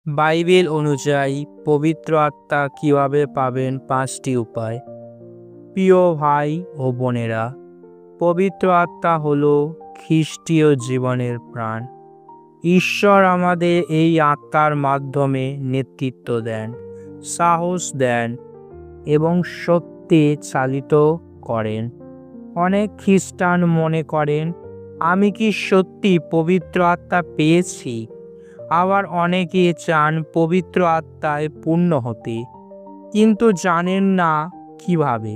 Bible অনুযায়ী পবিত্র আত্মা কিভাবে পাবেন? 5টি উপায়। প্রিয় ভাই ও বোনেরা, পবিত্র আত্মা হলো খ্রিস্টীয় জীবনের প্রাণ। ঈশ্বর আমাদের এই আত্মার মাধ্যমে নেতৃত্ব দেন, সাহস দেন এবং সত্যে চালিত করেন। অনেক খ্রিস্টান মনে করেন, আমি কি সত্যি পবিত্র আত্মা পেয়েছি? আবার অনেকে চান পবিত্র আত্মায় পূর্ণ হতে, কিন্তু জানেন না কিভাবে।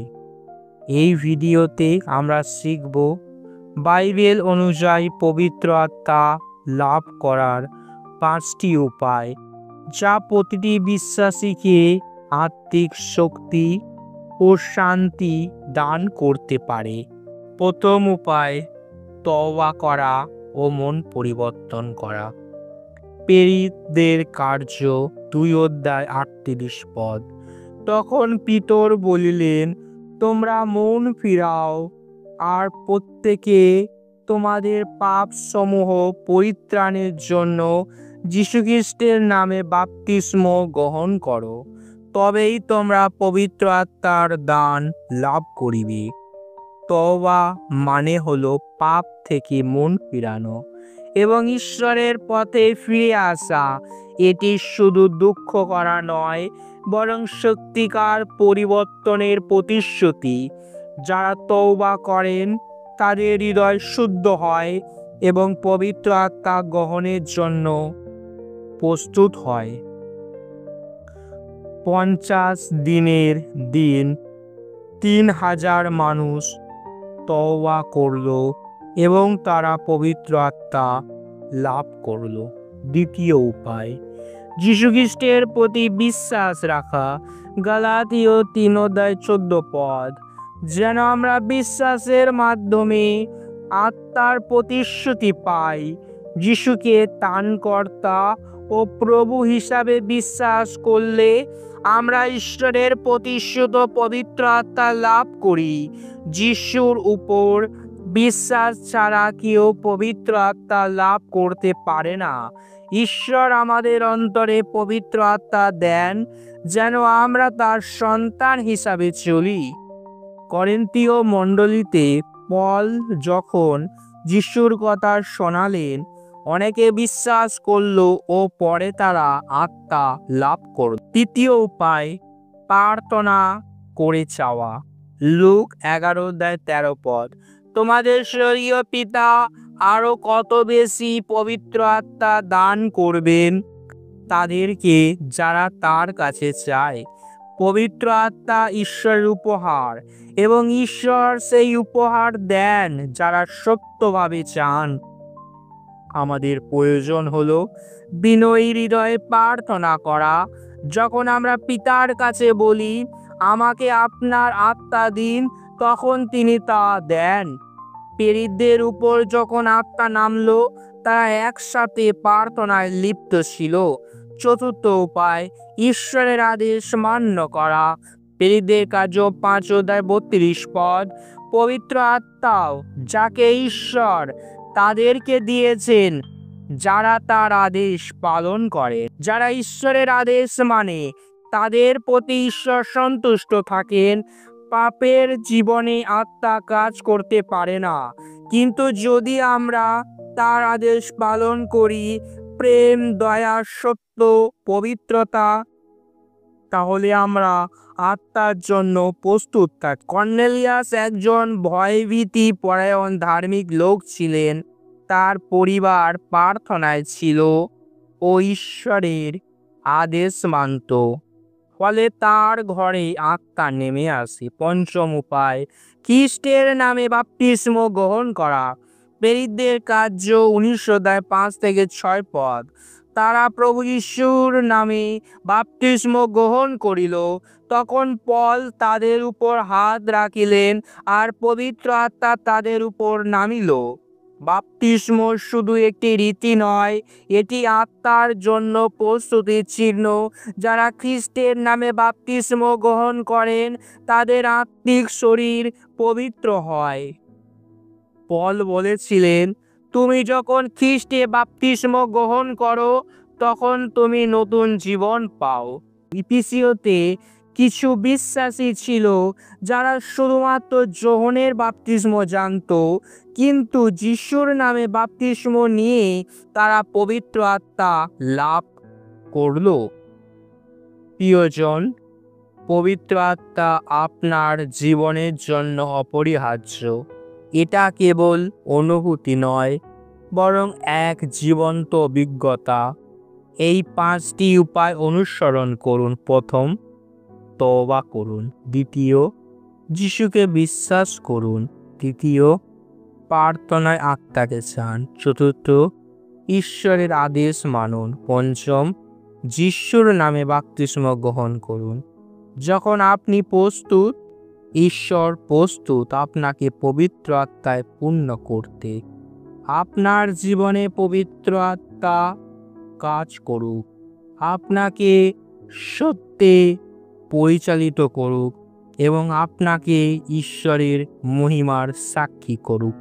এই ভিডিওতে আমরা শিখব বাইবেল অনুযায়ী পবিত্র আত্মা লাভ করার 5টি উপায়, যা প্রতিটি বিশ্বাসীকে আত্মিক শক্তি ও শান্তি দান করতে পারে। প্রথম উপায়, তওবা করা ও মন পরিবর্তন করা। প্রেরিতদের কার্য 2:38। তখন পিতর বলিলেন, তোমরা মন ফিরাও আর প্রত্যেকে তোমাদের পাপ সমূহ পরিত্রাণের জন্য যীশুখ্রিস্টের নামে বাপ্তিস্ম গ্রহণ করো, তবেই তোমরা পবিত্র আত্মার দান লাভ করিবে। তওবা মানে হলো পাপ থেকে মন ফিরানো এবং ঈশ্বরের পথে ফিরে আসা। এটি শুধু দুঃখ করা নয়, বরং সত্যিকার পরিবর্তনের প্রতিশ্রুতি। যারা তওবা করেন তাদের হৃদয় শুদ্ধ হয় এবং পবিত্র আত্মা গ্রহণের জন্য প্রস্তুত হয়। 50 দিনের দিন 3000 মানুষ তওবা করল এবং তারা পবিত্র আত্মা লাভ করল। দ্বিতীয় উপায়, যীশুখ্রিস্টের প্রতি বিশ্বাস রাখা। গালাতীয় 3:14। যেন আমরা বিশ্বাসের মাধ্যমে আত্মার প্রতিশ্রুতি পাই। যিশুকে ত্রাণকর্তা ও প্রভু হিসাবে বিশ্বাস করলে আমরা ঈশ্বরের প্রতিশ্রুত পবিত্র আত্মা লাভ করি। যিশুর উপর বিশ্বাস ছাড়া কেউ পবিত্র আত্মা লাভ করতে পারে না। ঈশ্বর আমাদের অন্তরে পবিত্র আত্মা দেন যেন আমরা তার সন্তান হিসাবে চলি। করিন্থীয় মণ্ডলীতে পল যখন যিশুর কথা শোনালেন, অনেকে বিশ্বাস করল ও পরে তারা আত্মা লাভ করল। তৃতীয় উপায়, প্রার্থনা করে চাওয়া। লুক 11:13। তোমাদের স্বর্গীয় পিতা আরো কত বেশি পবিত্র আত্মা দান করবেন তাদেরকে যারা তার কাছে চায়। পবিত্র আত্মা ঈশ্বরের উপহার এবং ঈশ্বর সেই উপহার দেন যারা সত্যভাবে চান। আমাদের প্রয়োজন হলো বিনয়ী হৃদয়ে প্রার্থনা করা। যখন আমরা পিতার কাছে বলি, আমাকে আপনার আত্মা দিন, তখন তিনি তা দেন। প্রেরিতদের উপর যখন আত্মা নামলো, তারা একসাথে প্রার্থনায় লিপ্ত ছিল। চতুর্থ উপায়, ঈশ্বরের আদেশ মান্য করা। প্রেরিতদের কার্য 5:32। পবিত্র আত্মাও যাকে ঈশ্বর তাদেরকে দিয়েছেন যারা তার আদেশ পালন করে। যারা ঈশ্বরের আদেশ মানে তাদের প্রতি ঈশ্বর সন্তুষ্ট থাকেন। পাপের জীবনে আত্মা কাজ করতে পারে না, কিন্তু যদি আমরা তার আদেশ পালন করি, প্রেম, দয়া, সত্য, পবিত্রতা, তাহলে আমরা আত্মার জন্য প্রস্তুত থাকি। কর্নেলিয়াস একজন ভয়ভীতি পরায়ণ ধার্মিক লোক ছিলেন। তার পরিবার প্রার্থনায় ছিল ও ঈশ্বরের আদেশ মানত, ফলে তার ঘরে আত্মা নেমে আসে। পঞ্চম উপায়, খ্রিস্টের নামে বাপ্তিস্ম গ্রহণ করা। প্রেরিতদের কার্য 19:5-6। তারা প্রভু যিশুর নামে বাপ্তিস্ম গ্রহণ করিল। তখন পল তাদের উপর হাত রাখিলেন আর পবিত্র আত্মা তাদের উপর নামিল। বাপ্তিস্ম শুধু একটি রীতি নয়, এটি আত্মার জন্য প্রস্তুতির চিহ্ন। যারা খ্রিস্টের নামে বাপ্তিস্ম গ্রহণ করেন তাদের আত্মিক শরীর পবিত্র হয়। পল বলেছিলেন, তুমি যখন খ্রিস্টে বাপ্তিস্ম গ্রহণ করো তখন তুমি নতুন জীবন পাও। ইফিসীয়তে কিছু বিশ্বাসী ছিল যারা শুধুমাত্র যোহনের বাপ্তিস্ম জানতো, কিন্তু যিশুর নামে বাপ্তিস্ম নিয়ে তারা পবিত্র আত্মা লাভ করলো। প্রিয়জন, পবিত্র আত্মা আপনার জীবনের জন্য অপরিহার্য। এটা কেবল অনুভূতি নয়, বরং এক জীবন্ত অভিজ্ঞতা। এই 5টি উপায় অনুসরণ করুন। প্রথম, তওবা করুন। দ্বিতীয়, যিশুকে বিশ্বাস করুন। তৃতীয়, প্রার্থনায় আত্মাকে চান। চতুর্থ, ঈশ্বরের আদেশ মানুন। পঞ্চম, যিশুর নামে বাপ্তিস্ম গ্রহণ করুন। যখন আপনি প্রস্তুত, ঈশ্বর প্রস্তুত আপনাকে পবিত্র আত্মায় পূর্ণ করতে। আপনার জীবনে পবিত্র আত্মা কাজ করুক, আপনাকে সত্যে পরিচালিত করুক এবং আপনাকে ঈশ্বরের মহিমার সাক্ষী করুক।